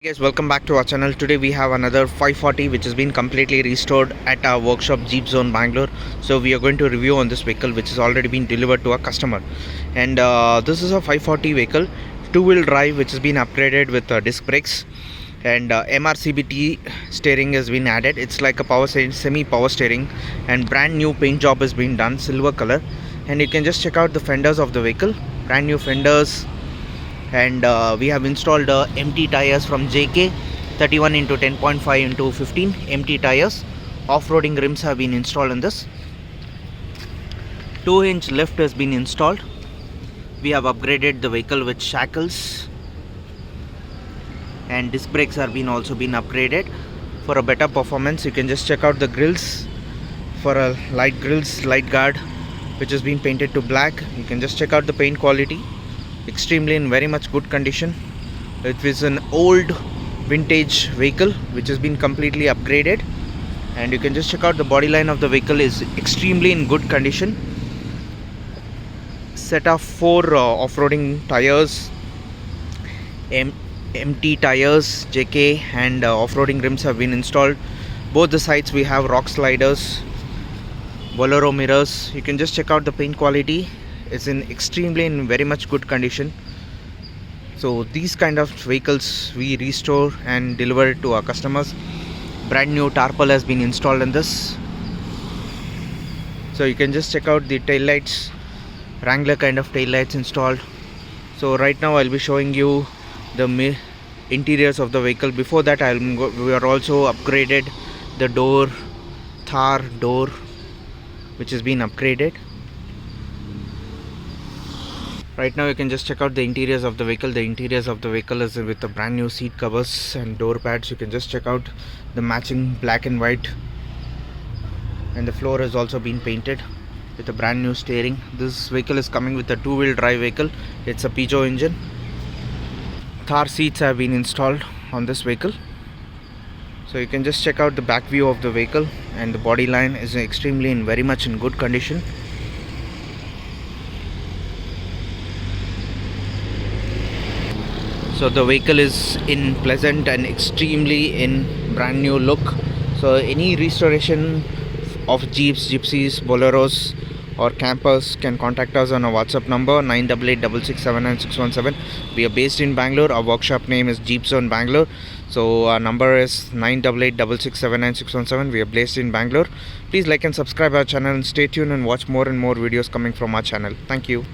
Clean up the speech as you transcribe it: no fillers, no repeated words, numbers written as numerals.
Guys, welcome back to our channel. Today we have another 540 which has been completely restored at our workshop JeepZone Bangalore. So we are going to review on this vehicle which has already been delivered to our customer. And this is a 540 vehicle, two-wheel drive, which has been upgraded with disc brakes, and MRCBT steering has been added. It's like a power semi-power steering, and brand new paint job has been done, silver color. And you can just check out the fenders of the vehicle, brand new fenders. And we have installed empty tires from JK, 31 into 10.5 into 15 empty tires. Off-roading rims have been installed in this. 2-inch lift has been installed. We have upgraded the vehicle with shackles, and disc brakes have also been upgraded for a better performance. You can just check out the grills for a light grills, light guard, which has been painted to black. You can just check out the paint quality, extremely in very much good condition. It is an old vintage vehicle which has been completely upgraded, and you can just check out the body line of the vehicle is extremely in good condition. Set of 4 off-roading tires, empty tires, JK, and off-roading rims have been installed. Both the sides we have RockSlidders, Bolero mirrors. You can just check out the paint quality. It's extremely in very much good condition. So these kind of vehicles we restore and deliver it to our customers. Brand new tarpaul has been installed in this. So you can just check out the tail lights, Wrangler kind of tail lights installed. So right now I'll be showing you the interiors of the vehicle. Before that, we are also upgraded the door, Thar door, which has been upgraded. Right now you can just check out the interiors of the vehicle. The interiors of the vehicle is with the brand new seat covers and door pads. You can just check out the matching black and white, and the floor has also been painted with a brand new steering. This vehicle is coming with a two-wheel drive vehicle. It's a Pijo engine. Thar seats have been installed on this vehicle. So you can just check out the back view of the vehicle, and the body line is extremely in very much in good condition. So the vehicle is in pleasant and extremely in brand new look. So any restoration of Jeeps, Gypsies, Boleros or campers can contact us on our WhatsApp number 9886679617. We are based in Bangalore. Our workshop name is JeepZone Bangalore. So our number is 9886679617. We are based in Bangalore. Please like and subscribe our channel, and stay tuned and watch more and more videos coming from our channel. Thank you.